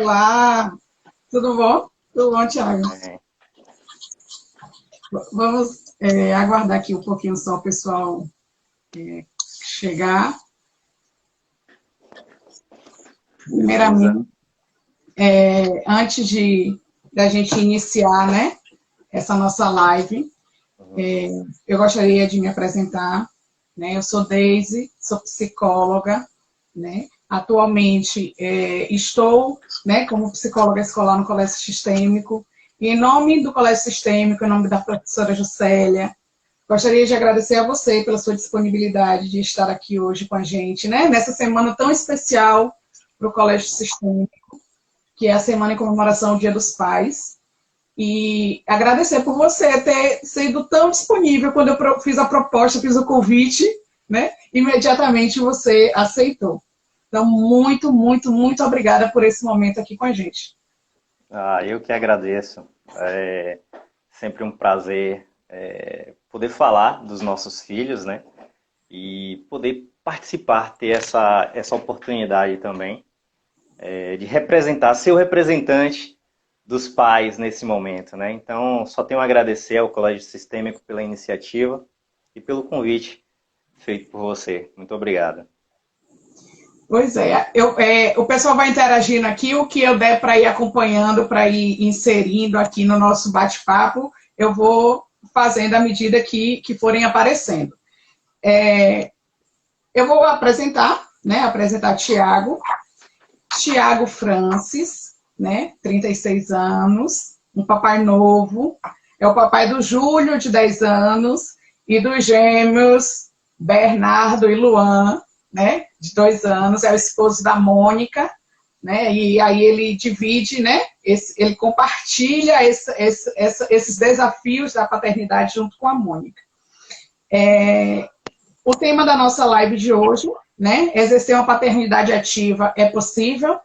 Olá, tudo bom? Tudo bom, Thiago? É, Vamos aguardar aqui um pouquinho só o pessoal chegar. beleza. Primeiramente, antes da gente iniciar, né, essa nossa live, Uhum. eu gostaria de me apresentar, né? Eu sou Deise, sou psicóloga, né? Atualmente estou, né, como psicóloga escolar no Colégio Sistêmico. E em nome do Colégio Sistêmico, em nome da professora Juscelia, gostaria de agradecer a você pela sua disponibilidade de estar aqui hoje com a gente, né? Nessa semana tão especial para o Colégio Sistêmico, que é a semana em comemoração ao Dia dos Pais. E agradecer por você ter sido tão disponível quando eu fiz a proposta, fiz o convite, né? Imediatamente você aceitou. Então, muito, muito, muito obrigada por esse momento aqui com a gente. Eu que agradeço. É sempre um prazer poder falar dos nossos filhos, né? E poder participar, ter essa oportunidade também de representar, ser o representante dos pais nesse momento, né? Então, só tenho a agradecer ao Colégio Sistêmico pela iniciativa e pelo convite feito por você. Muito obrigado. Pois é, o pessoal vai interagindo aqui, o que eu der para ir acompanhando, para ir inserindo aqui no nosso bate-papo, eu vou fazendo à medida que forem aparecendo. Eu vou apresentar, né? Apresentar Tiago Francis, né? 36 anos, um papai novo, é o papai do Júlio, de 10 anos, e dos gêmeos Bernardo e Luan, né? De 2 anos, é o esposo da Mônica, né? E aí ele divide, né? Ele compartilha esses desafios da paternidade junto com a Mônica. O tema da nossa live de hoje, né? Exercer uma paternidade ativa é possível?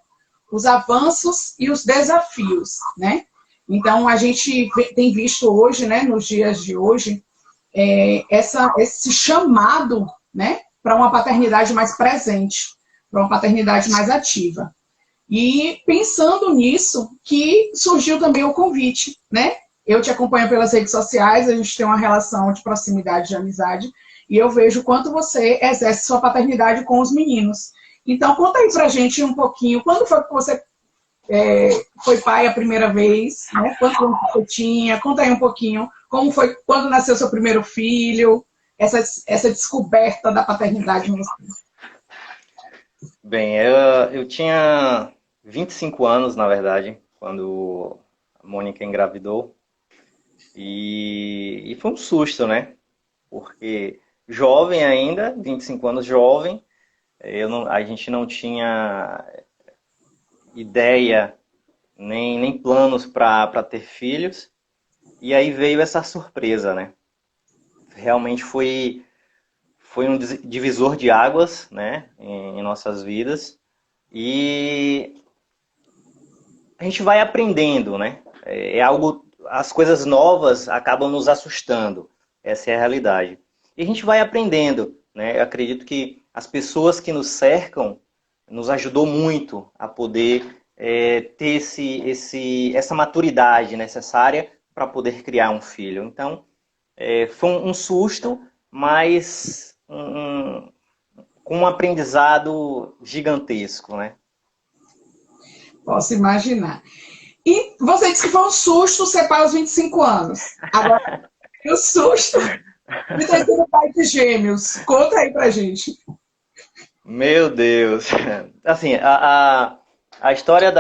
Os avanços e os desafios, né? Então, a gente tem visto hoje, né, nos dias de hoje, esse chamado, né, para uma paternidade mais presente, para uma paternidade mais ativa. E pensando nisso, que surgiu também o convite, né? Eu te acompanho pelas redes sociais, a gente tem uma relação de proximidade, de amizade, e eu vejo o quanto você exerce sua paternidade com os meninos. Então, conta aí pra gente um pouquinho, quando foi que você foi pai a primeira vez, né? Quanto tempo você tinha? Conta aí um pouquinho, como foi, quando nasceu seu primeiro filho, essa descoberta da paternidade em você. Bem, eu tinha 25 anos, na verdade, quando a Mônica engravidou. E foi um susto, né? Porque jovem ainda, 25 anos jovem, a gente não tinha ideia nem planos para ter filhos. E aí veio essa surpresa, né? Realmente foi um divisor de águas, né, em nossas vidas. E a gente vai aprendendo, né? É algo, as coisas novas acabam nos assustando. Essa é a realidade. E a gente vai aprendendo, né? Eu acredito que as pessoas que nos cercam nos ajudou muito a poder ter essa maturidade necessária para poder criar um filho. Então, foi um susto, mas com um aprendizado gigantesco, né? Posso imaginar. E você disse que foi um susto ser pai aos 25 anos. Agora, o susto de ter sido pai de gêmeos. Conta aí pra gente. Meu Deus! Assim, a história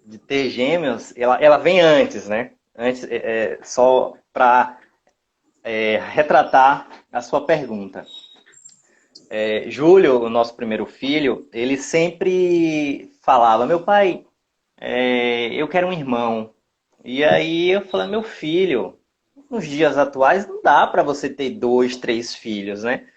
de ter gêmeos, ela vem antes, né? Antes, só para retratar a sua pergunta. Júlio, o nosso primeiro filho, ele sempre falava, meu pai, eu quero um irmão. E aí eu falei, meu filho, nos dias atuais não dá para você ter dois, três filhos, né?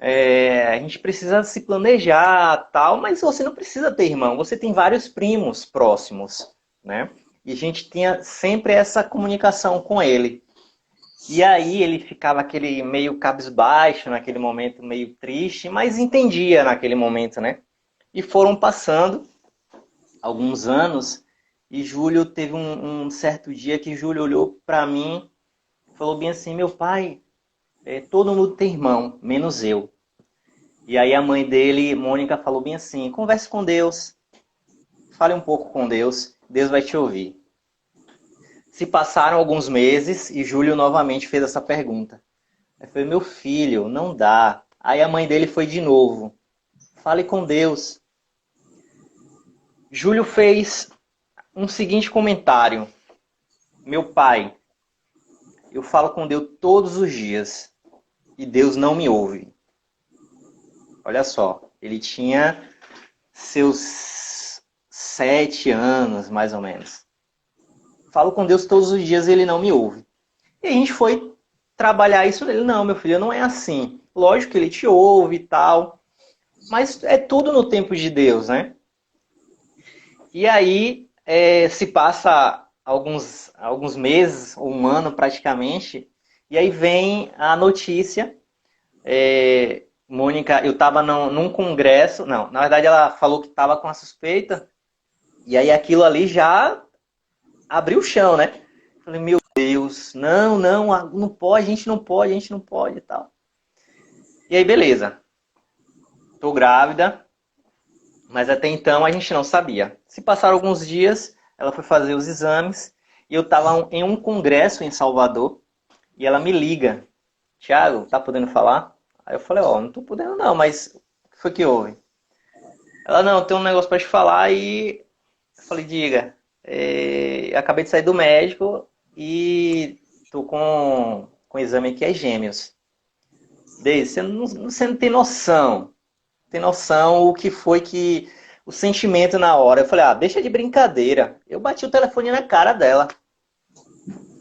A gente precisa se planejar, tal, mas você não precisa ter irmão, você tem vários primos próximos, né? E a gente tinha sempre essa comunicação com ele. E aí ele ficava aquele meio cabisbaixo, naquele momento meio triste, mas entendia naquele momento, né? E foram passando. alguns anos, e Júlio teve um certo dia que Júlio olhou para mim e falou bem assim, meu pai, todo mundo tem irmão, menos eu. E aí a mãe dele, Mônica, falou bem assim, converse com Deus, fale um pouco com Deus, Deus vai te ouvir. Se passaram alguns meses e Júlio novamente fez essa pergunta. Aí foi, meu filho, não dá. Aí a mãe dele foi de novo, fale com Deus. Júlio fez um seguinte comentário. Meu pai, eu falo com Deus todos os dias e Deus não me ouve. Olha só, ele tinha seus 7 anos, mais ou menos. Falo com Deus todos os dias e ele não me ouve. E a gente foi trabalhar isso nele. Não, meu filho, não é assim. Lógico que ele te ouve e tal, mas é tudo no tempo de Deus, né? E aí se passa alguns meses, ou um ano praticamente, e aí vem a notícia. Mônica, eu estava num congresso, não, na verdade ela falou que estava com a suspeita, e aí aquilo ali já abriu o chão, né? Falei, meu Deus, não pode, a gente não pode e tal. E aí, beleza. Tô grávida, mas até então a gente não sabia. Se passaram alguns dias, ela foi fazer os exames, e eu estava em um congresso em Salvador, e ela me liga. Thiago, tá podendo falar? Aí eu falei, não tô podendo não, mas o que foi que houve? Ela, não, tem um negócio para te falar, e eu falei, diga. Acabei de sair do médico e tô com exame aqui, é gêmeos. Deise, você não tem noção. Tem noção o que foi que... O sentimento na hora. Eu falei, deixa de brincadeira. Eu bati o telefone na cara dela.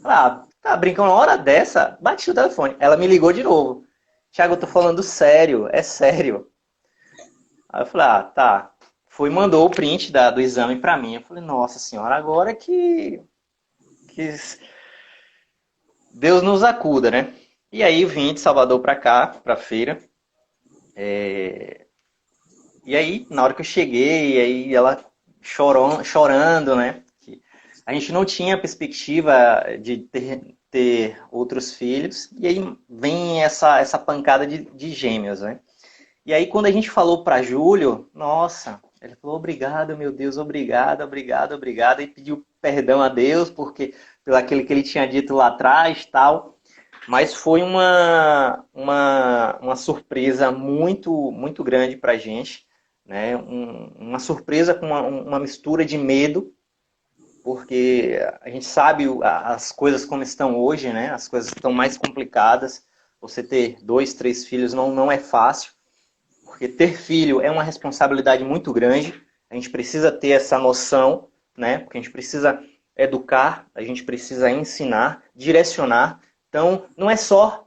Falei, tá brincando uma hora dessa? Bati o telefone. Ela me ligou de novo. Thiago, eu tô falando sério, é sério. Aí eu falei, tá. Foi e mandou o print do exame pra mim. Eu falei, nossa senhora, agora que Deus nos acuda, né? E aí vim de Salvador pra cá, pra feira. E aí, na hora que eu cheguei, aí ela chorando, né? A gente não tinha perspectiva de ter outros filhos. E aí vem essa pancada de gêmeos, né? E aí quando a gente falou para Júlio, nossa, ele falou, obrigado, meu Deus, obrigado, obrigado, obrigado. E pediu perdão a Deus pelo aquele que ele tinha dito lá atrás, tal. Mas foi uma surpresa muito, muito grande para a gente, né? Uma surpresa com uma mistura de medo, porque a gente sabe as coisas como estão hoje, né? As coisas estão mais complicadas. Você ter 2, 3 filhos não é fácil, porque ter filho é uma responsabilidade muito grande. A gente precisa ter essa noção, né? Porque a gente precisa educar, a gente precisa ensinar, direcionar. Então, não é só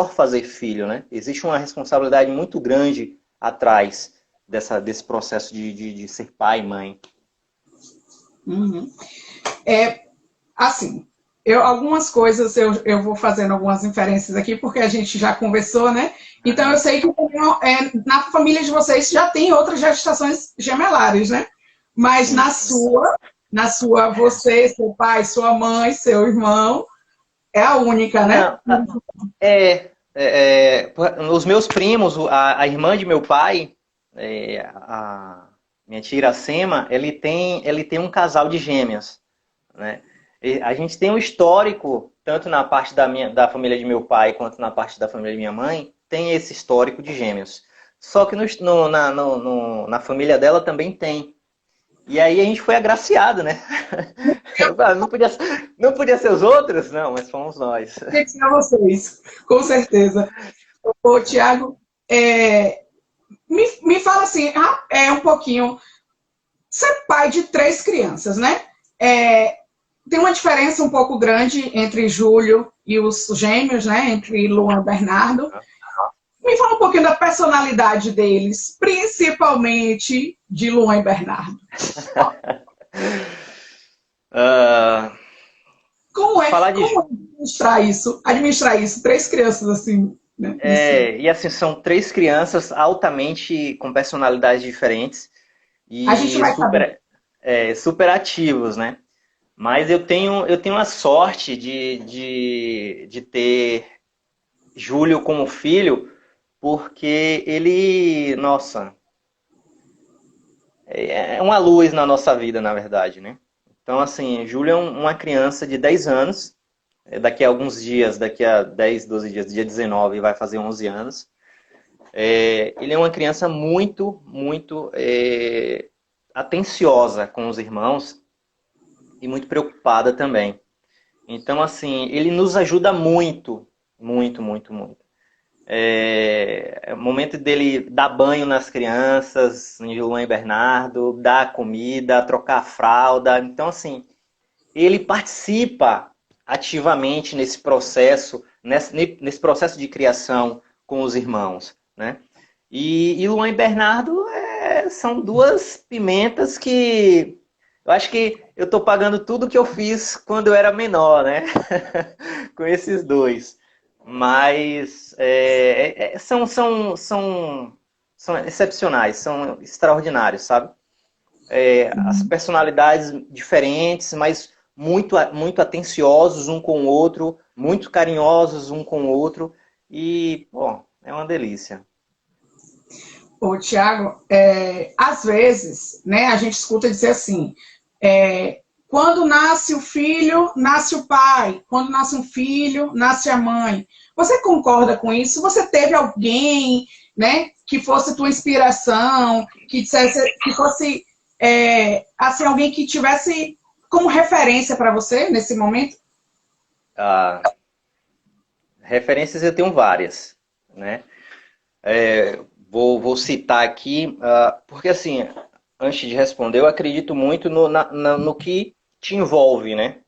fazer filho, né? Existe uma responsabilidade muito grande atrás desse processo de ser pai e mãe. Uhum. Assim, algumas coisas eu vou fazendo algumas inferências aqui, porque a gente já conversou, né? Então, eu sei que na família de vocês já tem outras gestações gemelares, né? Mas na sua, você, seu pai, sua mãe, seu irmão, é a única, né? Não, os meus primos, a irmã de meu pai, a minha tia Iracema, ele tem um casal de gêmeas, né? E a gente tem um histórico, tanto na parte da família de meu pai, quanto na parte da família de minha mãe, tem esse histórico de gêmeos. Só que na família dela também tem. E aí a gente foi agraciado, né? Não podia ser os outros? Não, mas fomos nós. Tem que ser vocês, com certeza. Ô, Thiago, me fala assim, um pouquinho. Ser pai de 3 crianças, né? Tem uma diferença um pouco grande entre Júlio e os gêmeos, né? Entre Luan e Bernardo. Me fala um pouquinho da personalidade deles, principalmente de Luan e Bernardo. Como é administrar isso? 3 crianças assim, né? E assim, são 3 crianças altamente com personalidades diferentes. E a gente vai saber. super ativos, né? Mas eu tenho a sorte de ter Júlio como filho, porque ele, nossa, é uma luz na nossa vida, na verdade, né? Então, assim, Júlio é uma criança de 10 anos, daqui a alguns dias, daqui a 10, 12 dias, dia 19, vai fazer 11 anos. Ele é uma criança muito, muito atenciosa com os irmãos e muito preocupada também. Então, assim, ele nos ajuda muito, muito, muito, muito. É o momento dele dar banho nas crianças, em Luan e Bernardo, dar comida, trocar a fralda. Então, assim, ele participa ativamente nesse processo, nesse processo de criação com os irmãos, né? E Luan e Bernardo são duas pimentas que eu acho que eu estou pagando tudo que eu fiz quando eu era menor, né? Com esses dois. Mas são excepcionais, são extraordinários, sabe? As personalidades diferentes, mas muito, muito atenciosos um com o outro, muito carinhosos um com o outro. E, bom, é uma delícia. Ô, Tiago, às vezes, né, a gente escuta dizer assim, quando nasce o filho, nasce o pai. Quando nasce um filho, nasce a mãe. Você concorda com isso? Você teve alguém, né, que fosse tua inspiração, que dissesse, que fosse assim, alguém que tivesse como referência para você nesse momento? Ah, referências eu tenho várias, né? Vou citar aqui, porque assim, antes de responder, eu acredito muito no que te envolve, né?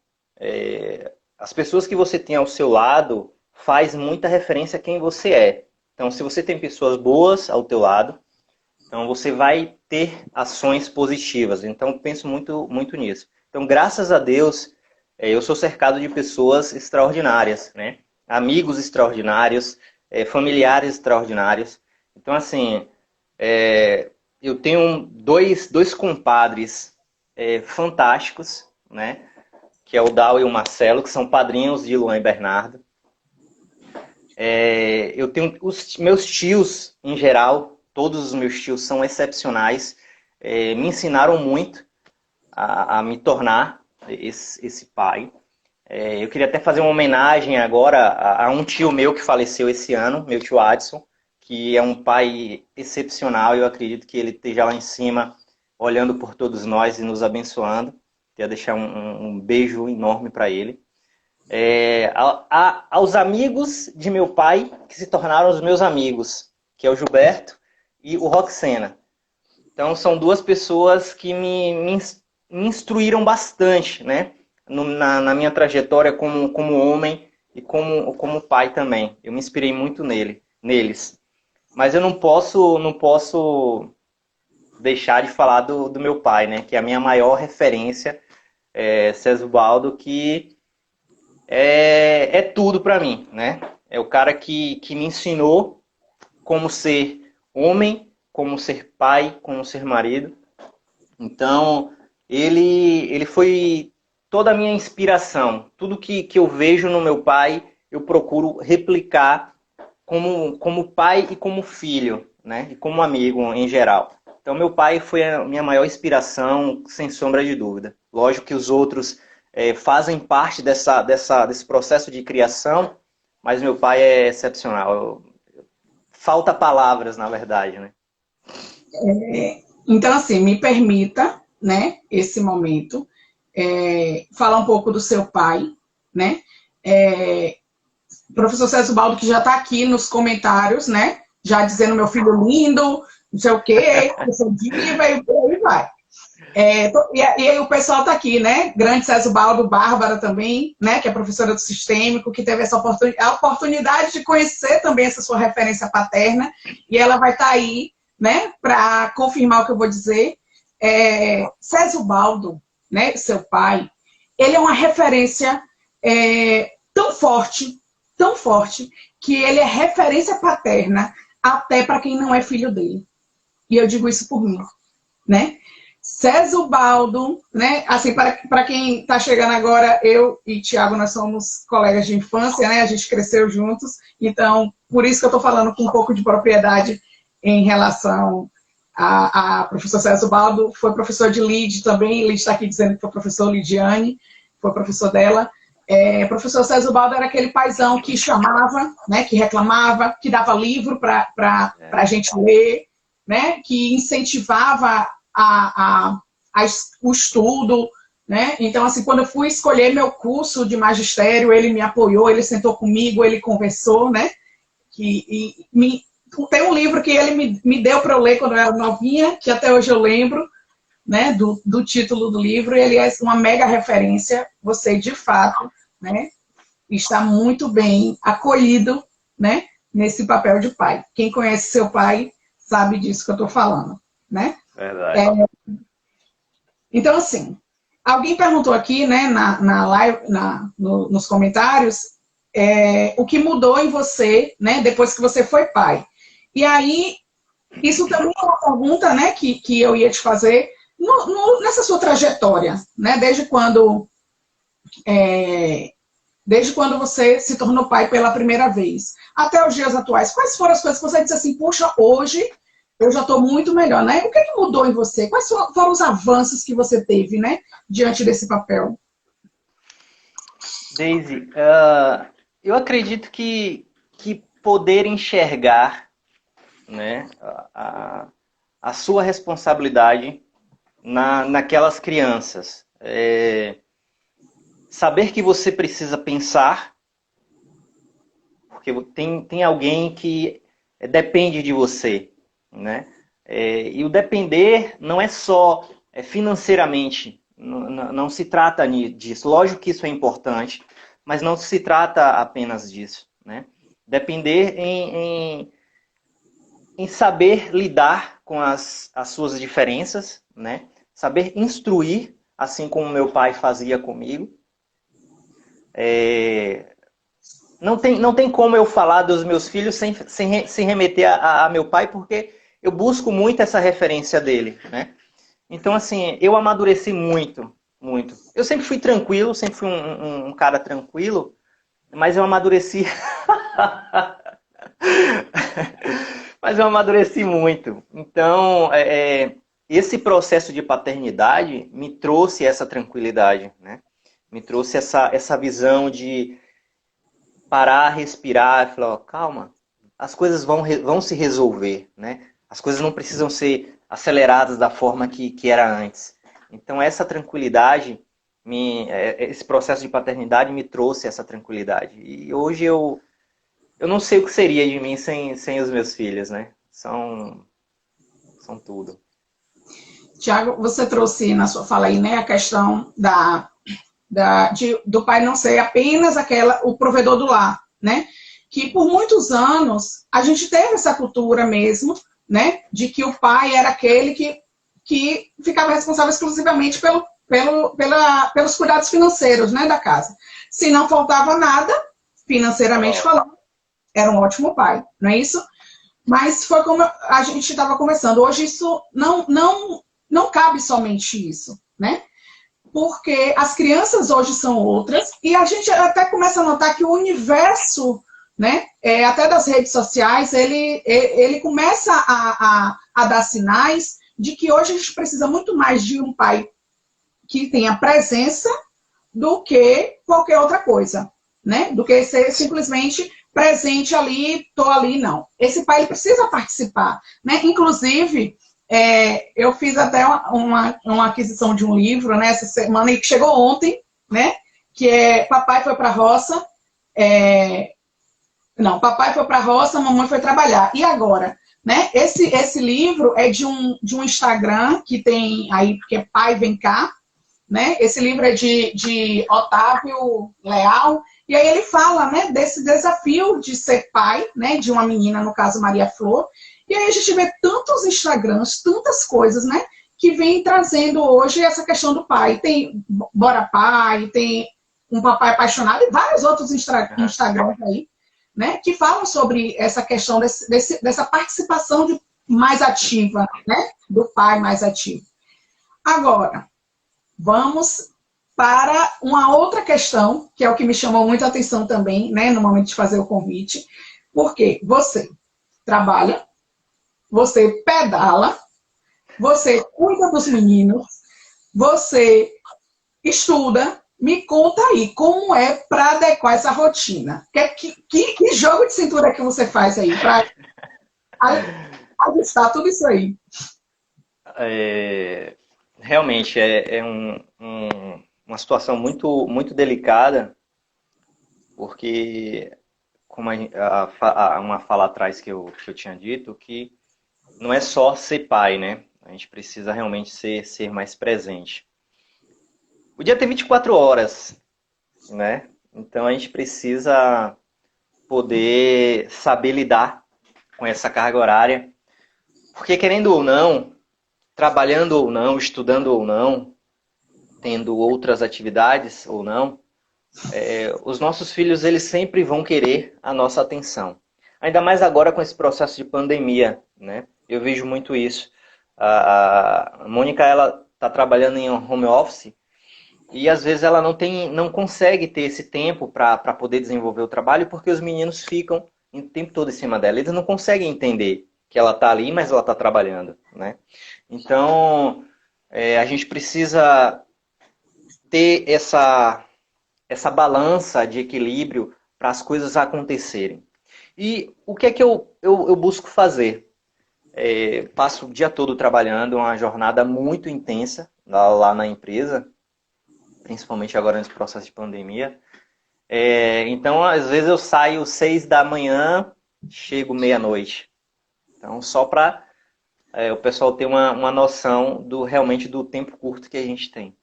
As pessoas que você tem ao seu lado faz muita referência a quem você é. Então, se você tem pessoas boas ao teu lado, então você vai ter ações positivas. Então, penso muito, muito nisso. Então, graças a Deus, eu sou cercado de pessoas extraordinárias, né? Amigos extraordinários, familiares extraordinários. Então, assim, eu tenho dois compadres fantásticos, né? Que é o Dal e o Marcelo, que são padrinhos de Luan e Bernardo. Eu tenho os meus tios, em geral, todos os meus tios são excepcionais, me ensinaram muito a me tornar esse pai. Eu queria até fazer uma homenagem agora a um tio meu que faleceu esse ano, meu tio Adson, que é um pai excepcional. Eu acredito que ele esteja lá em cima, olhando por todos nós e nos abençoando. Queria deixar um beijo enorme para ele. Aos amigos de meu pai, que se tornaram os meus amigos, que é o Gilberto e o Roxena. Então, são duas pessoas que me instruíram bastante, né? Na minha trajetória como homem e como pai também. Eu me inspirei muito neles. Mas eu não posso deixar de falar do meu pai, né? Que é a minha maior referência, César Baldo, que é tudo para mim, né? É o cara que me ensinou como ser homem, como ser pai, como ser marido. Então, ele foi toda a minha inspiração. Tudo que eu vejo no meu pai, eu procuro replicar como pai e como filho, né? E como amigo em geral. Então, meu pai foi a minha maior inspiração, sem sombra de dúvida. Lógico que os outros fazem parte desse processo de criação, mas meu pai é excepcional. Falta palavras, na verdade, né? Então, assim, me permita, né, esse momento, falar um pouco do seu pai, né? Professor César Baldo, que já está aqui nos comentários, né? Já dizendo meu filho lindo, não sei o quê, eu sou diva e por aí vai. E aí o pessoal está aqui, né? Grande César Baldo, Bárbara também, né? Que é professora do Sistêmico, que teve essa oportunidade de conhecer também essa sua referência paterna, e ela vai estar aí, né? Para confirmar o que eu vou dizer. César Baldo, né? Seu pai, ele é uma referência tão forte, que ele é referência paterna até para quem não é filho dele. E eu digo isso por mim, né? Baldo, né? Assim, para quem está chegando agora, eu e Tiago, nós somos colegas de infância, né? A gente cresceu juntos, então, por isso que eu estou falando com um pouco de propriedade em relação a professor Baldo. Foi professor de Lid também, Lid está aqui dizendo que foi professor Lidiane, foi professor dela. Professor Baldo era aquele paizão que chamava, né? Que reclamava, que dava livro para a gente ler, né? Que incentivava o estudo, né? Então, assim, quando eu fui escolher meu curso de magistério, ele me apoiou, ele sentou comigo, ele conversou, né? Tem um livro que ele me deu para eu ler quando eu era novinha, que até hoje eu lembro, né? Do título do livro, e ele é uma mega referência. Você, de fato, né? Está muito bem acolhido, né? Nesse papel de pai. Quem conhece seu pai sabe disso que eu estou falando, né? Verdade. Então, assim, alguém perguntou aqui, né, na live, nos comentários, o que mudou em você, né, depois que você foi pai. E aí, isso também é uma pergunta, né, que eu ia te fazer nessa sua trajetória, né, desde quando você se tornou pai pela primeira vez, até os dias atuais. Quais foram as coisas que você disse assim, puxa, hoje eu já estou muito melhor, né? O que mudou em você? Quais foram os avanços que você teve, né? Diante desse papel? Daisy, eu acredito que poder enxergar, né, a sua responsabilidade naquelas crianças. Saber que você precisa pensar, porque tem alguém que depende de você, né? E o depender não é só financeiramente, não se trata disso. Lógico que isso é importante, mas não se trata apenas disso, né? Depender em saber lidar com as suas diferenças, né? Saber instruir, assim como meu pai fazia comigo. Não tem como eu falar dos meus filhos sem remeter a meu pai, porque eu busco muito essa referência dele, né? Então, assim, eu amadureci muito, muito. Eu sempre fui tranquilo, sempre fui um cara tranquilo, mas eu amadureci... mas eu amadureci muito. Então, esse processo de paternidade me trouxe essa tranquilidade, né? Me trouxe essa visão de parar, respirar e falar, ó, calma, as coisas vão se resolver, né? As coisas não precisam ser aceleradas da forma que era antes. Então, essa tranquilidade, esse processo de paternidade me trouxe essa tranquilidade. E hoje eu não sei o que seria de mim sem os meus filhos, né? São tudo. Tiago, você trouxe na sua fala aí, né, a questão do pai não ser apenas o provedor do lar, né? Que por muitos anos a gente teve essa cultura mesmo, né? De que o pai era aquele que ficava responsável exclusivamente pelos cuidados financeiros, né, da casa. Se não faltava nada, financeiramente falando, era um ótimo pai, não é isso? Mas foi como a gente estava conversando. Hoje isso não cabe somente isso, né? Porque as crianças hoje são outras e a gente até começa a notar que o universo, né, até das redes sociais, ele começa a dar sinais de que hoje a gente precisa muito mais de um pai que tenha presença do que qualquer outra coisa, né? Do que ser simplesmente presente ali, tô ali, não. Esse pai ele precisa participar, né? Inclusive, eu fiz até uma aquisição de um livro, né, essa semana, e que chegou ontem, né? Que é Papai foi para a roça. Não, papai foi para a roça, mamãe foi trabalhar. E agora? Né? Esse livro é de um Instagram que tem aí, que é Pai Vem Cá, né? Esse livro é de Otávio Leal, e aí ele fala, né, desse desafio de ser pai, né, de uma menina, no caso Maria Flor, e aí a gente vê tantos Instagrams, tantas coisas, né, que vem trazendo hoje essa questão do pai. Tem Bora Pai, tem Um Papai Apaixonado e vários outros Instagrams aí, né, que falam sobre essa questão dessa participação mais ativa, né, do pai mais ativo. Agora, vamos para uma outra questão, que é o que me chamou muito a atenção também, né, no momento de fazer o convite, porque você trabalha, você pedala, você cuida dos meninos, você estuda. Me conta aí, como é para adequar essa rotina? Que jogo de cintura que você faz aí para ajustar tudo isso aí? É, realmente uma situação muito delicada, porque, como uma fala atrás que eu tinha dito, que não é só ser pai, né? A gente precisa realmente ser mais presente. O dia tem 24 horas, né? Então a gente precisa poder saber lidar com essa carga horária, porque querendo ou não, trabalhando ou não, estudando ou não, tendo outras atividades ou não, os nossos filhos eles sempre vão querer a nossa atenção. Ainda mais agora com esse processo de pandemia, né? Eu vejo muito isso. A Mônica, ela está trabalhando em home office e às vezes ela não consegue ter esse tempo para poder desenvolver o trabalho porque os meninos ficam o tempo todo em cima dela. Eles não conseguem entender que ela está ali, mas ela está trabalhando, né? Então, a gente precisa ter essa balança de equilíbrio para as coisas acontecerem. E o que é que eu busco fazer? Passo o dia todo trabalhando, uma jornada muito intensa lá na empresa, principalmente agora nesse processo de pandemia. Então, às vezes eu saio 6 da manhã, chego meia-noite. Então, só para o pessoal ter uma noção realmente do tempo curto que a gente tem.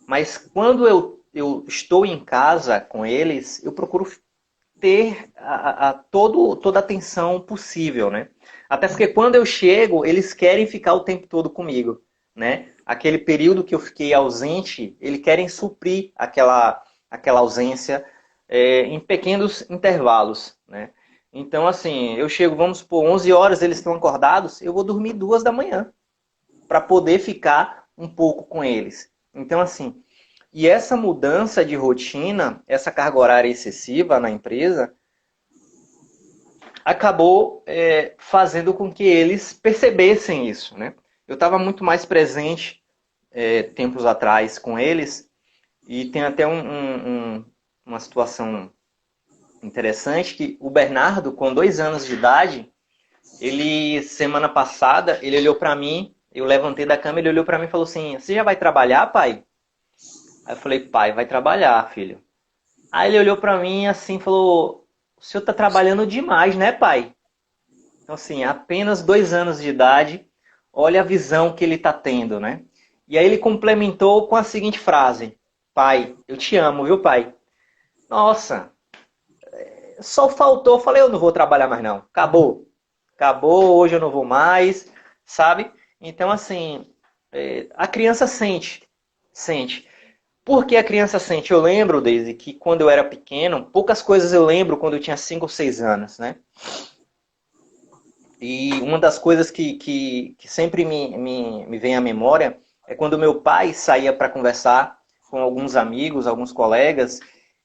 Mas quando eu estou em casa com eles, eu procuro ter toda a atenção possível, né? Até porque quando eu chego, eles querem ficar o tempo todo comigo, né? Aquele período que eu fiquei ausente, eles querem suprir aquela ausência em pequenos intervalos, né? Então, assim, eu chego, vamos supor, 11 horas, eles estão acordados, eu vou dormir 2 da manhã para poder ficar um pouco com eles. Então, assim, e essa mudança de rotina, essa carga horária excessiva na empresa, acabou fazendo com que eles percebessem isso, né? Eu estava muito mais presente tempos atrás com eles e tem até uma situação interessante que o Bernardo, com 2 anos de idade, ele, semana passada, ele olhou para mim, eu levantei da cama, ele olhou para mim e falou assim, você já vai trabalhar, pai? Aí eu falei, pai, vai trabalhar, filho. Aí ele olhou para mim assim e falou, o senhor tá trabalhando demais, né, pai? Então, assim, apenas 2 anos de idade, olha a visão que ele tá tendo, né? E aí ele complementou com a seguinte frase, pai, eu te amo, viu, pai? Nossa, só faltou, eu falei, eu não vou trabalhar mais não, acabou. Acabou, hoje eu não vou mais, sabe? Então, assim, a criança sente. Por que a criança sente? Eu lembro, desde que quando eu era pequeno, poucas coisas eu lembro quando eu tinha 5 ou 6 anos, né? E uma das coisas que sempre me vem à memória é quando meu pai saía para conversar com alguns amigos, alguns colegas,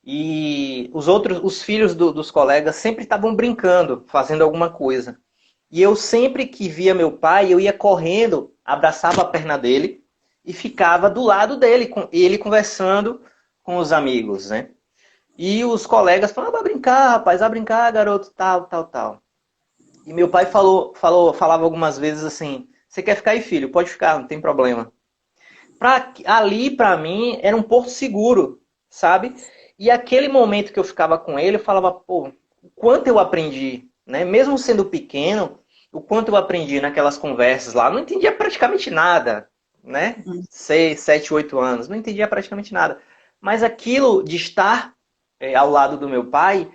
e os filhos dos colegas sempre estavam brincando, fazendo alguma coisa. E eu sempre que via meu pai, eu ia correndo, abraçava a perna dele e ficava do lado dele, com ele conversando com os amigos, né? E os colegas falavam, vai brincar, rapaz, vai brincar, garoto, tal, tal, tal. E meu pai falava algumas vezes assim, você quer ficar aí, filho? Pode ficar, não tem problema. Ali, para mim, era um porto seguro, sabe? E aquele momento que eu ficava com ele, eu falava, pô, o quanto eu aprendi, né? Mesmo sendo pequeno, o quanto eu aprendi naquelas conversas lá. Não entendia praticamente nada, né? 6, 7, 8 anos, não entendia praticamente nada. Mas aquilo de estar ao lado do meu pai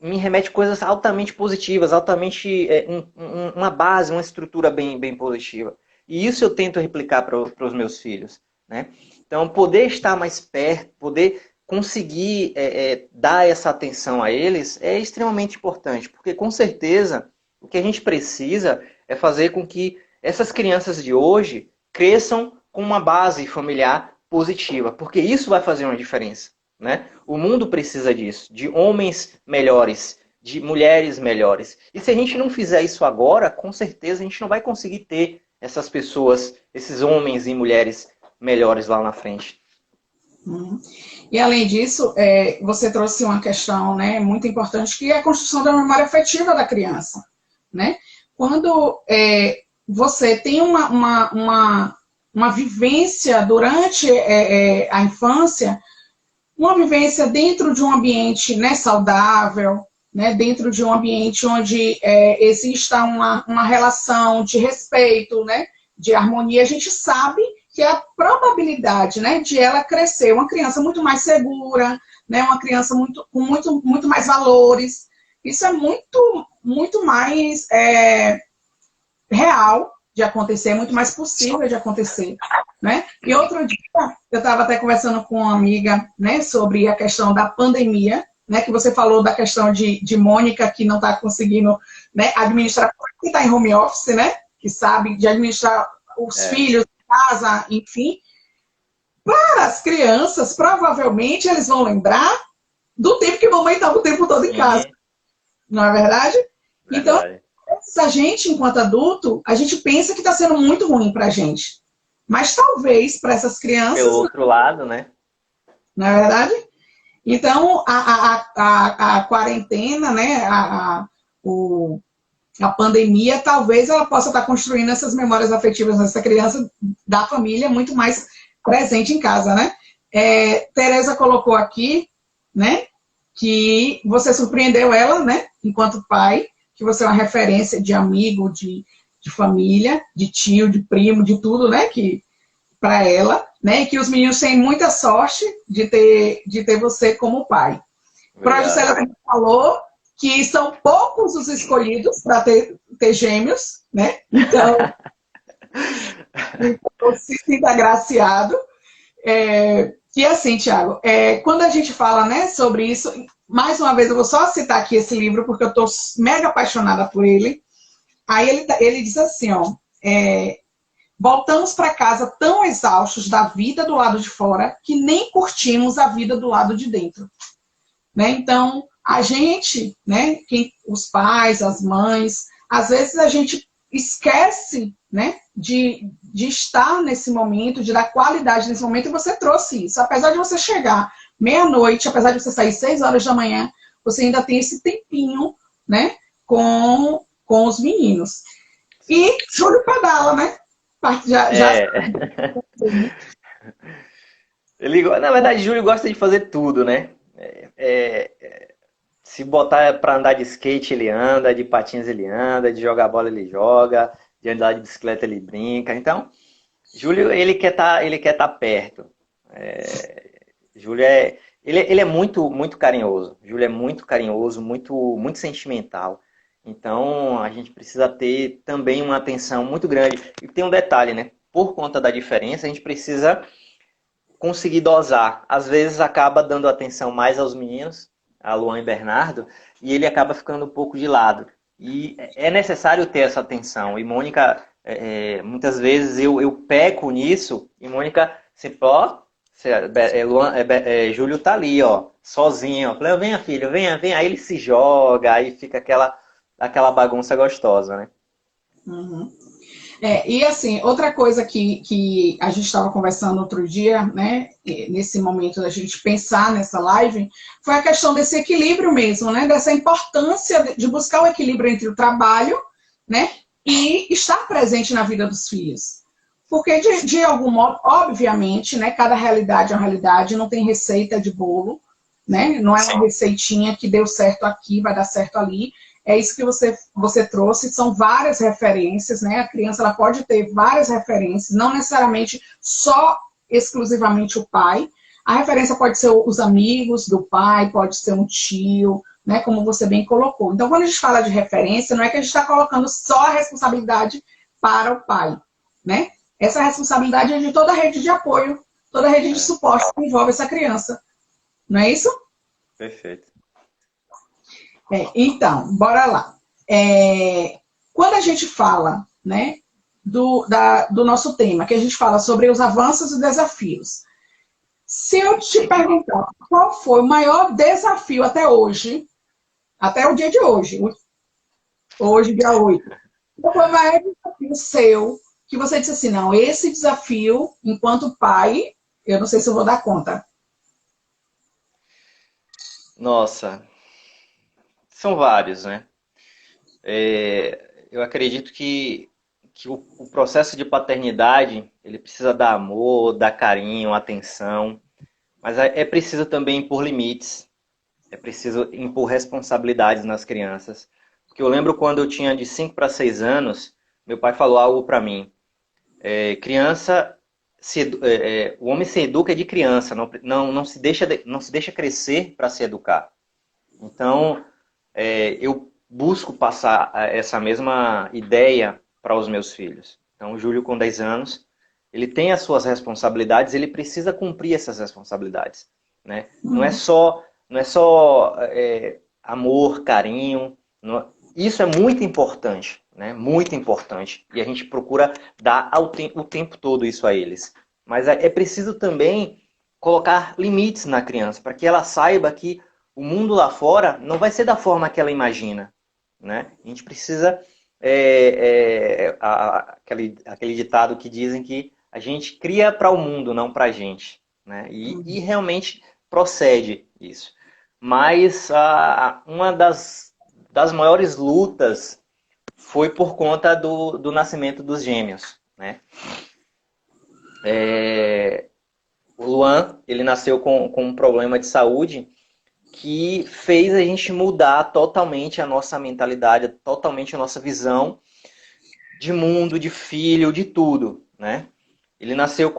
me remete a coisas altamente positivas, altamente uma base, uma estrutura bem positiva. E isso eu tento replicar para os meus filhos, né? Então, poder estar mais perto, poder conseguir dar essa atenção a eles é extremamente importante, porque com certeza o que a gente precisa é fazer com que essas crianças de hoje cresçam com uma base familiar positiva, porque isso vai fazer uma diferença, né? O mundo precisa disso, de homens melhores, de mulheres melhores. E se a gente não fizer isso agora, com certeza a gente não vai conseguir ter essas pessoas, esses homens e mulheres melhores lá na frente. Uhum. E além disso, você trouxe uma questão, né, muito importante, que é a construção da memória afetiva da criança, né? Quando você tem uma vivência durante a infância, uma vivência dentro de um ambiente, né, saudável, né, dentro de um ambiente onde exista uma relação de respeito, né, de harmonia, a gente sabe que a probabilidade, né, de ela crescer uma criança muito mais segura, né, uma criança com muito mais valores, isso é muito mais real de acontecer, é muito mais possível de acontecer, né? E outro dia, eu estava até conversando com uma amiga, né, sobre a questão da pandemia, né, que você falou da questão de Mônica, que não está conseguindo, né, administrar, que está em home office, né, que sabe de administrar os filhos, casa, enfim. Para as crianças, provavelmente, eles vão lembrar do tempo que mamãe estava o tempo todo em casa. Não é verdade? Então, a gente, enquanto adulto, a gente pensa que está sendo muito ruim para a gente. Mas talvez para essas crianças... Pelo outro lado, né? Não é verdade? Então, a quarentena, né, a pandemia, talvez ela possa estar construindo essas memórias afetivas dessa criança, da família, muito mais presente em casa, né? Tereza colocou aqui, né, que você surpreendeu ela, né, enquanto pai, que você é uma referência de amigo, de família, de tio, de primo, de tudo, né, que para ela, né, e que os meninos têm muita sorte de ter você como pai. A Juscelia também falou que são poucos os escolhidos para ter gêmeos, né? Então se sinta agraciado. E assim, Thiago, quando a gente fala, né, sobre isso, mais uma vez eu vou só citar aqui esse livro, porque eu estou mega apaixonada por ele. Aí ele diz assim, ó, voltamos para casa tão exaustos da vida do lado de fora que nem curtimos a vida do lado de dentro. Né? Então, a gente, né, os pais, as mães, às vezes a gente esquece, né, de estar nesse momento, de dar qualidade nesse momento, e você trouxe isso. Apesar de você chegar meia-noite, apesar de você sair 6 horas da manhã, você ainda tem esse tempinho, né, com os meninos. E Júlio pedala, né? Na verdade, Júlio gosta de fazer tudo, né? Se botar para andar de skate, ele anda, de patins ele anda, de jogar bola ele joga, de andar de bicicleta ele brinca. Então, Júlio, ele quer tá perto. Júlio ele é muito, muito carinhoso. Júlio é muito carinhoso, muito, muito sentimental. Então, a gente precisa ter também uma atenção muito grande. E tem um detalhe, né? Por conta da diferença, a gente precisa conseguir dosar. Às vezes acaba dando atenção mais aos meninos, a Luan e Bernardo, e ele acaba ficando um pouco de lado. E é necessário ter essa atenção. E Mônica, muitas vezes eu peco nisso, e Mônica sempre, Júlio tá ali, ó, sozinho. Eu falei, venha filho, venha. Aí ele se joga, aí fica aquela bagunça gostosa, né? Uhum. E assim, outra coisa que a gente estava conversando outro dia, né, nesse momento da gente pensar nessa live, foi a questão desse equilíbrio mesmo, né, dessa importância de buscar o equilíbrio entre o trabalho, né, e estar presente na vida dos filhos. Porque, de algum modo, obviamente, né, cada realidade é uma realidade, não tem receita de bolo, né, não é uma receitinha que deu certo aqui, vai dar certo ali. É isso que você trouxe, são várias referências, né? A criança ela pode ter várias referências, não necessariamente só exclusivamente o pai. A referência pode ser os amigos do pai, pode ser um tio, né? Como você bem colocou. Então, quando a gente fala de referência, não é que a gente está colocando só a responsabilidade para o pai, né? Essa responsabilidade é de toda a rede de apoio, toda a rede de suporte que envolve essa criança. Não é isso? Perfeito. Então, bora lá. Quando a gente fala, né, do nosso tema, que a gente fala sobre os avanços e desafios. Se eu te perguntar qual foi o maior desafio até hoje, até o dia de hoje, dia 8, qual foi o maior desafio seu, que você disse assim, não, esse desafio, enquanto pai, eu não sei se eu vou dar conta. Nossa, são vários, né? Eu acredito que o processo de paternidade, ele precisa dar amor, dar carinho, atenção, mas é preciso também impor limites, é preciso impor responsabilidades nas crianças. Porque eu lembro quando eu tinha de 5 para 6 anos, meu pai falou algo para mim. Criança, o homem se educa de criança, não se deixa crescer para se educar. Então, eu busco passar essa mesma ideia para os meus filhos. Então, o Júlio, com 10 anos, ele tem as suas responsabilidades, ele precisa cumprir essas responsabilidades, né? Não é só amor, carinho. Isso é muito importante, né? Muito importante. E a gente procura dar o tempo todo isso a eles. Mas é preciso também colocar limites na criança, para que ela saiba que o mundo lá fora não vai ser da forma que ela imagina, né? A gente precisa aquele ditado que dizem que a gente cria para o mundo, não para a gente, né? E realmente procede isso. Mas uma das maiores lutas foi por conta do nascimento dos gêmeos, né? O Luan, ele nasceu com um problema de saúde que fez a gente mudar totalmente a nossa mentalidade, totalmente a nossa visão de mundo, de filho, de tudo, né? Ele nasceu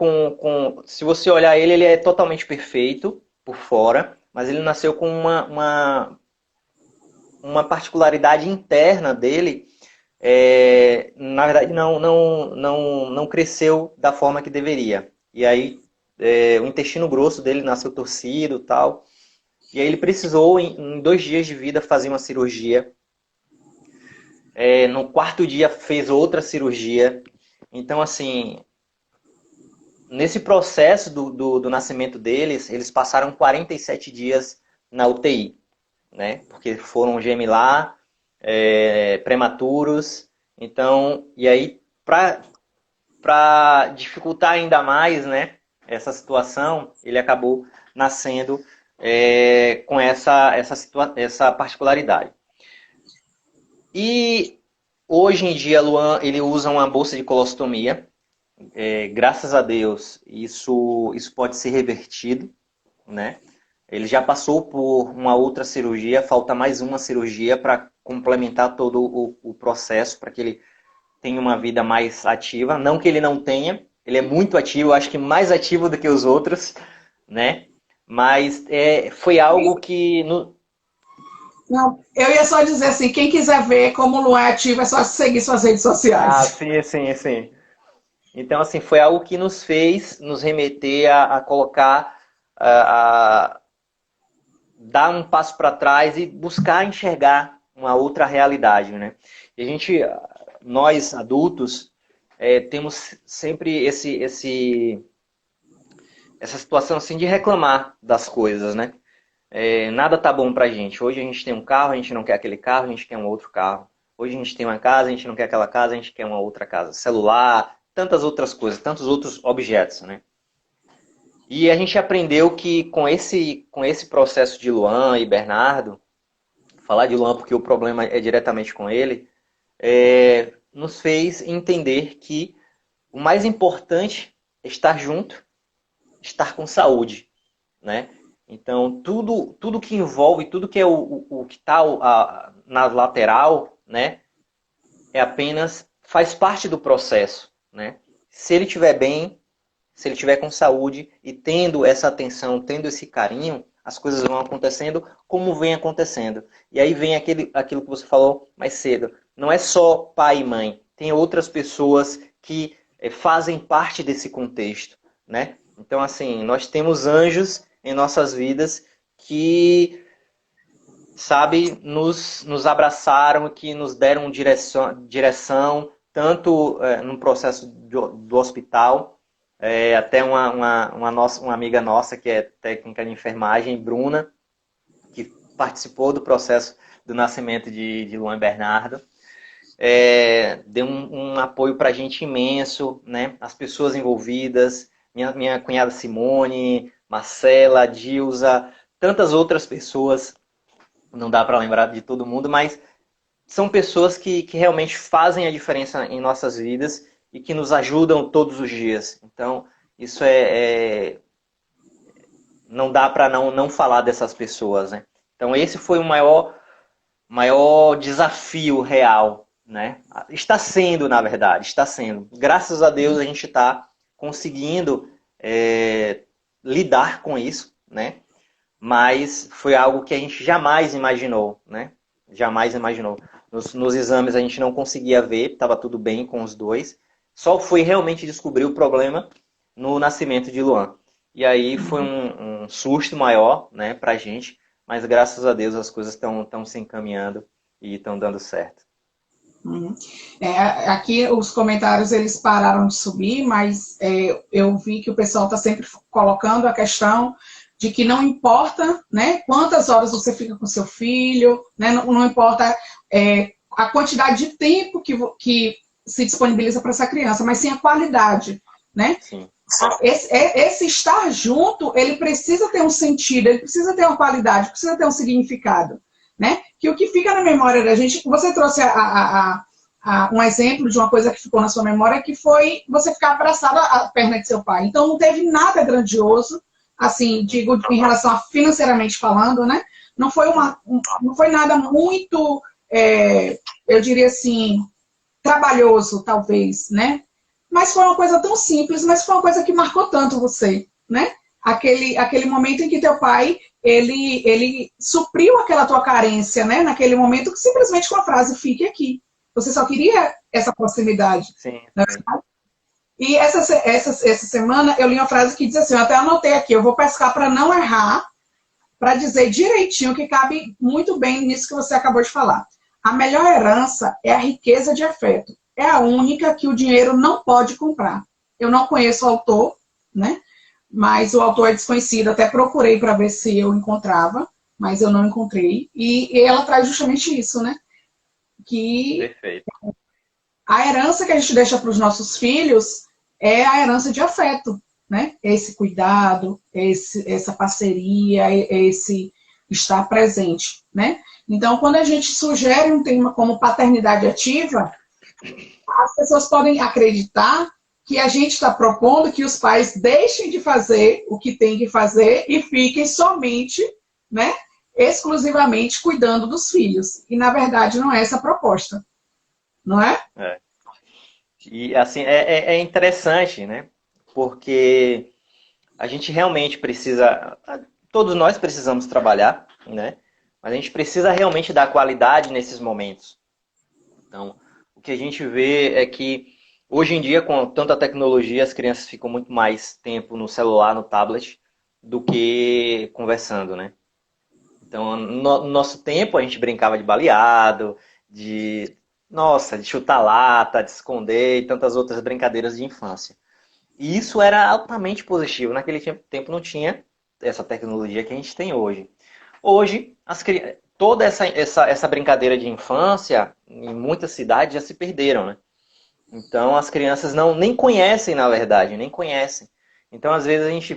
se você olhar ele, ele é totalmente perfeito por fora, mas ele nasceu com uma particularidade interna dele, na verdade não cresceu da forma que deveria. E aí o intestino grosso dele nasceu torcido e tal. E aí ele precisou, em 2 dias de vida, fazer uma cirurgia. No 4º dia fez outra cirurgia. Então, assim, nesse processo do nascimento deles, eles passaram 47 dias na UTI, né? Porque foram gemilar, prematuros. Então, e aí, para dificultar ainda mais, né, essa situação, ele acabou nascendo com essa particularidade. E hoje em dia, Luan, ele usa uma bolsa de colostomia. Graças a Deus, isso pode ser revertido, né? Ele já passou por uma outra cirurgia, falta mais uma cirurgia para complementar todo o processo, para que ele tenha uma vida mais ativa. Não que ele não tenha, ele é muito ativo, acho que mais ativo do que os outros, né? Mas foi algo que... Não, eu ia só dizer assim, quem quiser ver como o Luan é ativo, é só seguir suas redes sociais. Sim, sim, sim. Então, assim, foi algo que nos fez nos remeter a colocar, a dar um passo para trás e buscar enxergar uma outra realidade, né? E nós adultos, temos sempre essa situação assim de reclamar das coisas, né? Nada tá bom pra gente. Hoje a gente tem um carro, a gente não quer aquele carro, a gente quer um outro carro. Hoje a gente tem uma casa, a gente não quer aquela casa, a gente quer uma outra casa. Celular, tantas outras coisas, tantos outros objetos, né? E a gente aprendeu que com esse processo de Luan e Bernardo, falar de Luan porque o problema é diretamente com ele, nos fez entender que o mais importante é estar junto, estar com saúde, né? Então, tudo que envolve, tudo que é o que está na lateral, né, faz parte do processo, né? Se ele estiver bem, se ele estiver com saúde e tendo essa atenção, tendo esse carinho, as coisas vão acontecendo como vem acontecendo. E aí vem aquilo que você falou mais cedo. Não é só pai e mãe, tem outras pessoas que fazem parte desse contexto, né? Então, assim, nós temos anjos em nossas vidas que, sabe, nos abraçaram, que nos deram direção, tanto no processo do hospital, até uma amiga nossa, que é técnica de enfermagem, Bruna, que participou do processo do nascimento de Luan Bernardo, deu um apoio para a gente imenso, né? As pessoas envolvidas, minha cunhada Simone, Marcela, Dilza, tantas outras pessoas, não dá para lembrar de todo mundo, mas são pessoas que realmente fazem a diferença em nossas vidas e que nos ajudam todos os dias. Então, isso não dá para não falar dessas pessoas, né? Então, esse foi o maior desafio real, né? Está sendo, na verdade, está sendo. Graças a Deus a gente está conseguindo lidar com isso, né? Mas foi algo que a gente jamais imaginou, né? Jamais imaginou. Nos exames a gente não conseguia ver, estava tudo bem com os dois. Só foi realmente descobrir o problema no nascimento de Luan. E aí foi um susto maior, né, pra gente, mas graças a Deus as coisas estão se encaminhando e estão dando certo. Uhum. Aqui os comentários eles pararam de subir, mas eu vi que o pessoal está sempre colocando a questão de que não importa, né, quantas horas você fica com seu filho, né, não importa a quantidade de tempo que se disponibiliza para essa criança, mas sim a qualidade, né? Sim. Esse estar junto, ele precisa ter um sentido, ele precisa ter uma qualidade, precisa ter um significado, né? Que o que fica na memória da gente, você trouxe um exemplo de uma coisa que ficou na sua memória, que foi você ficar abraçado à perna de seu pai. Então não teve nada grandioso, assim, digo, em relação a financeiramente falando, né? Não foi nada muito, eu diria assim, trabalhoso, talvez, né? Mas foi uma coisa tão simples, mas foi uma coisa que marcou tanto você, né? Aquele momento em que teu pai, ele supriu aquela tua carência, né? Naquele momento, simplesmente com a frase, fique aqui. Você só queria essa proximidade. Sim, Né? sim. E essa semana eu li uma frase que diz assim, eu até anotei aqui, eu vou pescar para não errar, para dizer direitinho que cabe muito bem nisso que você acabou de falar. A melhor herança é a riqueza de afeto. É a única que o dinheiro não pode comprar. Eu não conheço o autor, né? Mas o autor é desconhecido. Até procurei para ver se eu encontrava, mas eu não encontrei. E ela traz justamente isso, né? Que Perfeito. a herança que a gente deixa para os nossos filhos é a herança de afeto, né? Esse cuidado, essa parceria, esse estar presente, né? Então, quando a gente sugere um tema como paternidade ativa, as pessoas podem acreditar que a gente está propondo que os pais deixem de fazer o que tem que fazer e fiquem somente, né, exclusivamente cuidando dos filhos. E, na verdade, não é essa a proposta, não é? E assim, é interessante, né? Porque a gente realmente precisa, todos nós precisamos trabalhar, né? Mas a gente precisa realmente dar qualidade nesses momentos. Então, o que a gente vê é que hoje em dia, com tanta tecnologia, as crianças ficam muito mais tempo no celular, no tablet, do que conversando, né? Então, no nosso tempo, a gente brincava de baleado, de chutar lata, de esconder e tantas outras brincadeiras de infância. E isso era altamente positivo. Naquele tempo não tinha essa tecnologia que a gente tem hoje. Hoje, toda essa brincadeira de infância, em muitas cidades, já se perderam, né? Então, as crianças nem conhecem, na verdade, nem conhecem. Então, às vezes, a gente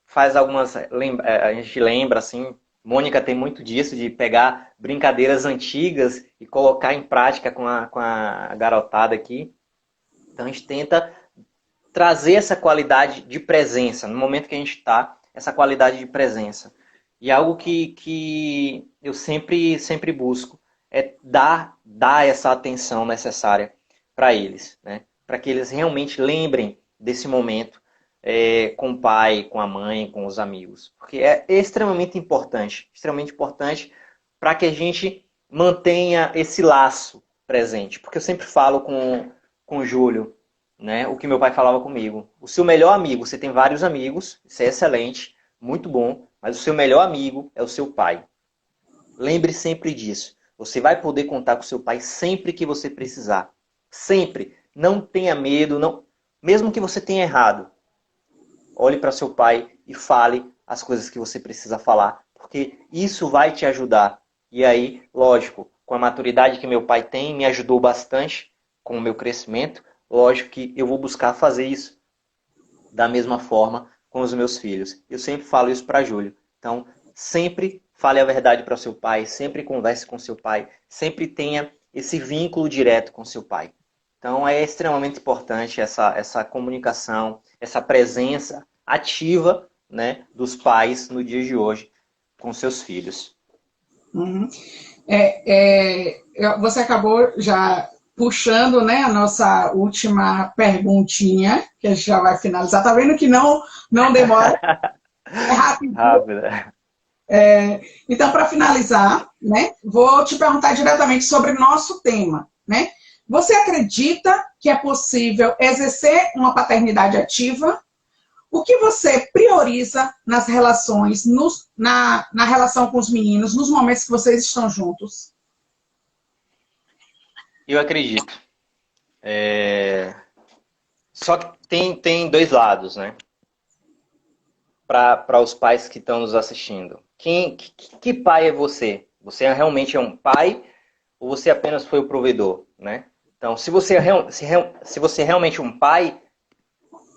faz algumas... A gente lembra, assim, Mônica tem muito disso, de pegar brincadeiras antigas e colocar em prática com a garotada aqui. Então, a gente tenta trazer essa qualidade de presença, no momento que a gente está, essa qualidade de presença. E algo que eu sempre busco é dar essa atenção necessária para eles, né? Para que eles realmente lembrem desse momento com o pai, com a mãe, com os amigos. Porque é extremamente importante para que a gente mantenha esse laço presente. Porque eu sempre falo com o Júlio, né, o que meu pai falava comigo. O seu melhor amigo, você tem vários amigos, isso é excelente, muito bom, mas o seu melhor amigo é o seu pai. Lembre sempre disso. Você vai poder contar com o seu pai sempre que você precisar. Sempre. Não tenha medo, não... mesmo que você tenha errado. Olhe para seu pai e fale as coisas que você precisa falar, porque isso vai te ajudar. E aí, lógico, com a maturidade que meu pai tem, me ajudou bastante com o meu crescimento. Lógico que eu vou buscar fazer isso da mesma forma com os meus filhos. Eu sempre falo isso para Júlio. Então, sempre fale a verdade para seu pai, sempre converse com seu pai, sempre tenha esse vínculo direto com seu pai. Então, é extremamente importante essa comunicação, essa presença ativa, né, dos pais no dia de hoje com seus filhos. Uhum. Você acabou já puxando, né, a nossa última perguntinha, que a gente já vai finalizar. Tá vendo que não demora? É rápido. Rápida. Então, para finalizar, né, vou te perguntar diretamente sobre o nosso tema, né? Você acredita que é possível exercer uma paternidade ativa? O que você prioriza nas relações, na relação com os meninos, nos momentos que vocês estão juntos? Eu acredito. Só que tem dois lados, né? Para os pais que estão nos assistindo. Que pai é você? Você realmente é um pai ou você apenas foi o provedor, né? Então, se você realmente é um pai,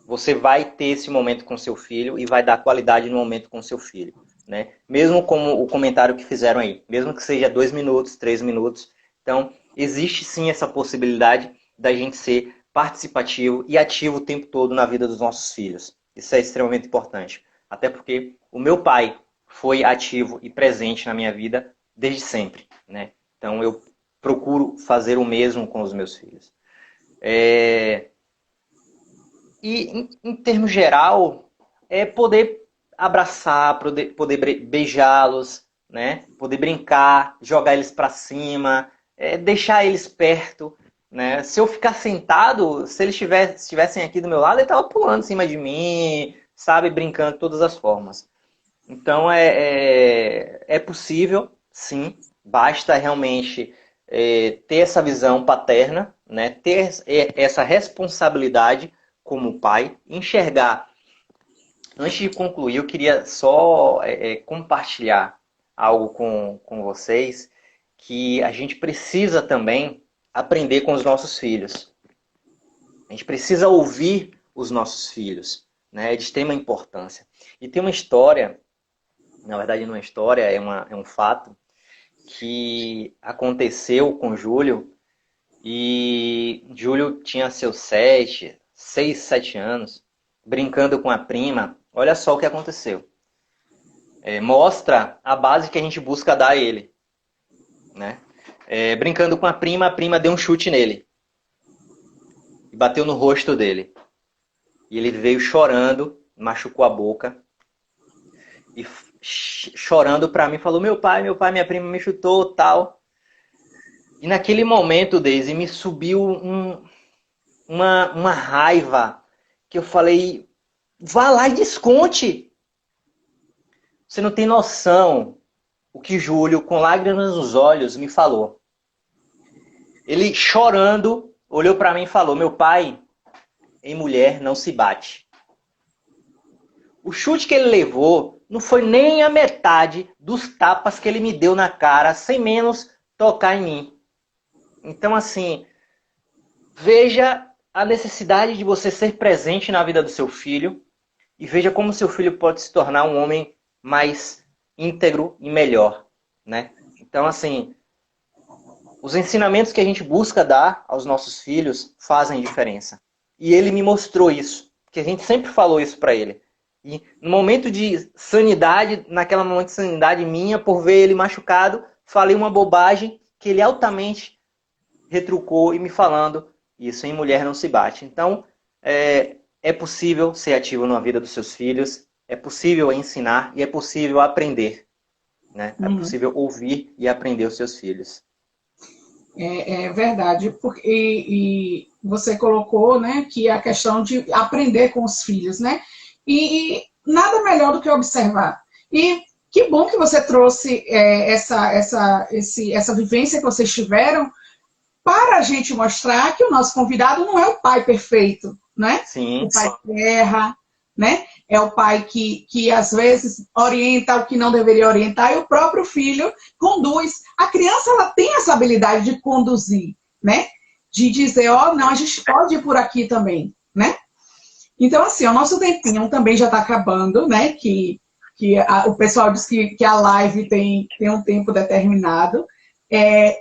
você vai ter esse momento com seu filho e vai dar qualidade no momento com seu filho, né? Mesmo como o comentário que fizeram aí, mesmo que seja 2 minutos, 3 minutos. Então, existe sim essa possibilidade da gente ser participativo e ativo o tempo todo na vida dos nossos filhos. Isso é extremamente importante. Até porque o meu pai foi ativo e presente na minha vida desde sempre, né? Então, eu procuro fazer o mesmo com os meus filhos. E, em termos geral, é poder abraçar, poder beijá-los, né? Poder brincar, jogar eles para cima, deixar eles perto, né? Se eu ficar sentado, se eles estivessem aqui do meu lado, ele estava pulando em cima de mim, sabe? Brincando de todas as formas. Então, é possível, sim. Basta realmente ter essa visão paterna, né? Ter essa responsabilidade como pai, enxergar. Antes de concluir, eu queria só compartilhar algo com vocês, que a gente precisa também aprender com os nossos filhos. A gente precisa ouvir os nossos filhos, né? É de extrema importância. E tem uma história, na verdade não é história, é um fato, que aconteceu com Júlio, e Júlio tinha seus 6, 7 anos, brincando com a prima. Olha só o que aconteceu. Mostra a base que a gente busca dar a ele, né? Brincando com a prima deu um chute nele. E bateu no rosto dele. E ele veio chorando, machucou a boca. E chorando pra mim, falou, meu pai, minha prima me chutou, tal. E naquele momento, Daisy, me subiu uma raiva, que eu falei, vá lá e desconte. Você não tem noção o que Júlio, com lágrimas nos olhos, me falou. Ele, chorando, olhou para mim e falou, meu pai, em mulher não se bate. O chute que ele levou não foi nem a metade dos tapas que ele me deu na cara, sem menos tocar em mim. Então, assim, veja a necessidade de você ser presente na vida do seu filho e veja como seu filho pode se tornar um homem mais íntegro e melhor, né? Então, assim, os ensinamentos que a gente busca dar aos nossos filhos fazem diferença. E ele me mostrou isso, porque a gente sempre falou isso para ele. E no momento de sanidade, naquela momento de sanidade minha, por ver ele machucado, falei uma bobagem que ele altamente retrucou e me falando, isso em mulher não se bate. Então, é possível ser ativo na vida dos seus filhos, é possível ensinar e é possível aprender, né? É possível ouvir e aprender os seus filhos. É verdade, e você colocou, né, que a questão de aprender com os filhos, né? E nada melhor do que observar. E que bom que você trouxe essa vivência que vocês tiveram, para a gente mostrar que o nosso convidado não é o pai perfeito, né? Sim. O pai que erra, né? É o pai que às vezes orienta o que não deveria orientar e o próprio filho conduz. A criança, ela tem essa habilidade de conduzir, né? De dizer, ó, não, a gente pode ir por aqui também, né? Então, assim, o nosso tempinho também já está acabando, né? O pessoal diz que a live tem um tempo determinado.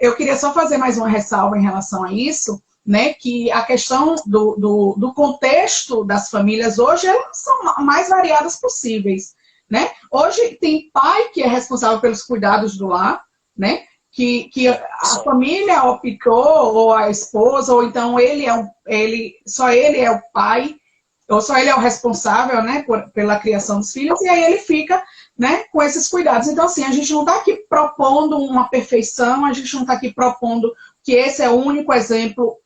Eu queria só fazer mais uma ressalva em relação a isso, né? Que a questão do contexto das famílias hoje, elas são mais variadas possíveis, né? Hoje tem pai que é responsável pelos cuidados do lar, né? Que a família optou, ou a esposa, ou então só ele é o pai, ou só ele é o responsável, né, pela criação dos filhos, e aí ele fica, né, com esses cuidados. Então, assim, a gente não está aqui propondo uma perfeição, a gente não está aqui propondo que esse é o único exemplo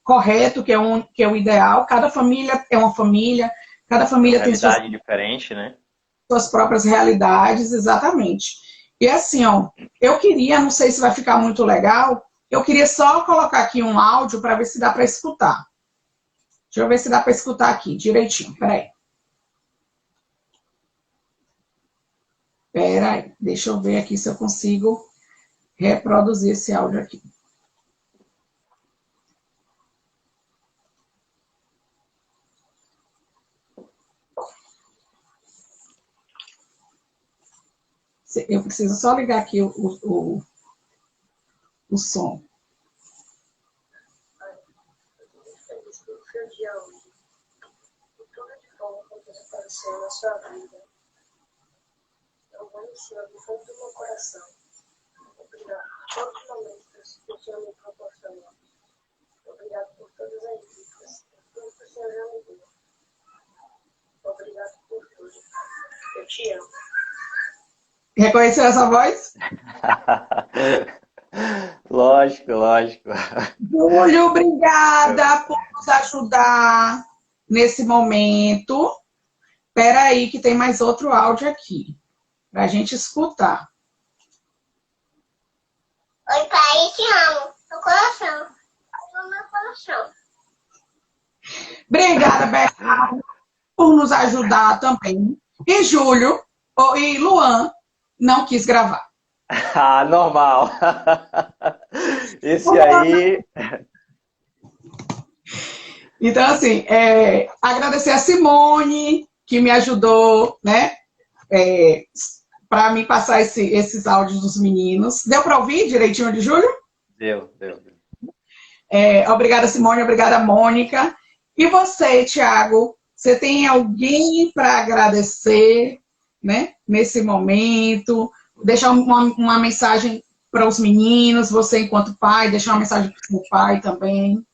correto, que é o ideal. Cada família é uma família, cada família tem suas diferente, né? Suas próprias realidades, exatamente. E assim, ó, eu queria, não sei se vai ficar muito legal, eu queria só colocar aqui um áudio para ver se dá para escutar. Deixa eu ver se dá para escutar aqui direitinho. Peraí. Peraí. Deixa eu ver aqui se eu consigo reproduzir esse áudio aqui. Eu preciso só ligar aqui o som. Na sua vida. Eu vou ensinar do fundo do meu coração. Obrigado por todos os momentos que o Senhor me proporcionou. Obrigado por todas as dicas, por tudo que o Senhor já me deu. Obrigado por tudo. Eu te amo. Reconheceu essa voz? Lógico, lógico. Júlio, obrigada por nos ajudar nesse momento. Espera aí que tem mais outro áudio aqui, para a gente escutar. Oi, pai, te amo. Meu coração. No meu coração. Obrigada, Bernardo, por nos ajudar também. E Júlio, e Luan, não quis gravar. Ah, normal. Esse aí... Então, assim, agradecer a Simone, que me ajudou, né, para me passar esses áudios dos meninos. Deu para ouvir direitinho de Júlio? Deu. Obrigada, Simone, obrigada, Mônica. E você, Thiago, você tem alguém para agradecer, né, nesse momento? Deixar uma mensagem para os meninos, você enquanto pai, deixar uma mensagem para o seu pai também.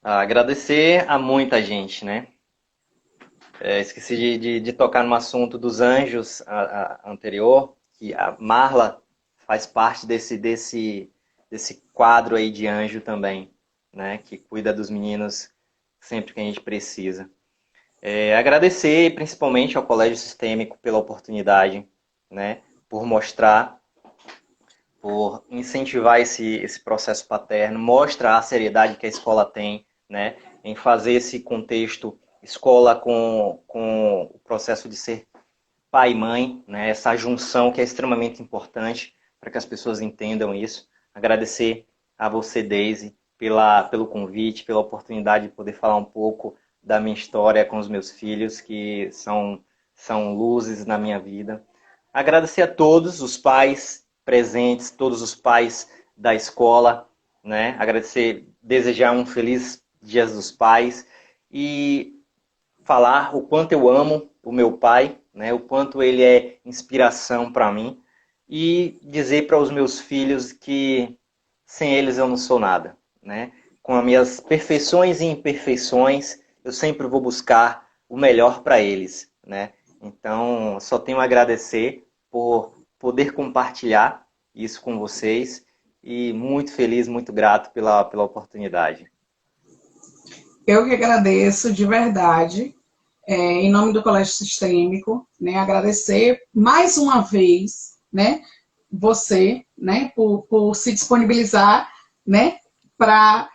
Agradecer a muita gente, né? Esqueci de tocar no assunto dos anjos anterior, que a Marla faz parte desse quadro aí de anjo também, né? Que cuida dos meninos sempre que a gente precisa. Agradecer principalmente ao Colégio Sistêmico pela oportunidade, né? Por mostrar, por incentivar esse processo paterno, mostra a seriedade que a escola tem, né? Em fazer esse contexto escola com o processo de ser pai e mãe, né? Essa junção que é extremamente importante para que as pessoas entendam isso. Agradecer a você, Daisy, pelo convite, pela oportunidade de poder falar um pouco da minha história com os meus filhos, que são luzes na minha vida. Agradecer a todos os pais presentes, todos os pais da escola, né? Agradecer, desejar um feliz Dia dos Pais e falar o quanto eu amo o meu pai, né? O quanto ele é inspiração para mim e dizer para os meus filhos que sem eles eu não sou nada, né? Com as minhas perfeições e imperfeições, eu sempre vou buscar o melhor para eles, né? Então, só tenho a agradecer por poder compartilhar isso com vocês e muito feliz, muito grato pela oportunidade. Eu que agradeço, de verdade, em nome do Colégio Sistêmico, né, agradecer mais uma vez, né, você, né, por se disponibilizar, né, para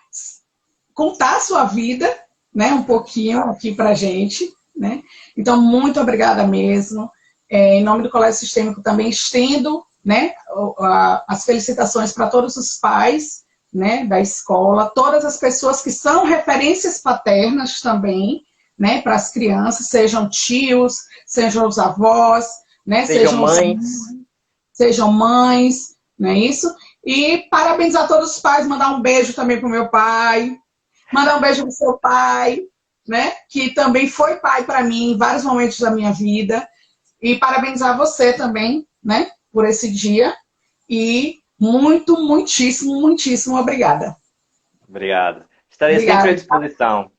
contar a sua vida, né, um pouquinho aqui para a gente, né? Então, muito obrigada mesmo. Em nome do Colégio Sistêmico também estendo, né, as felicitações para todos os pais, né, da escola, todas as pessoas que são referências paternas também, né, para as crianças, sejam tios, sejam os avós, né, sejam mães, não é isso? E parabenizar todos os pais, mandar um beijo também para o meu pai, mandar um beijo para o seu pai, né, que também foi pai para mim em vários momentos da minha vida, e parabenizar você também, né, por esse dia, e muitíssimo obrigada. Obrigado. Estarei sempre à Obrigada. disposição.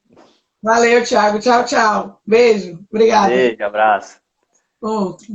Valeu, Thiago. Tchau, tchau. Beijo. Obrigada. Beijo, abraço. Outro.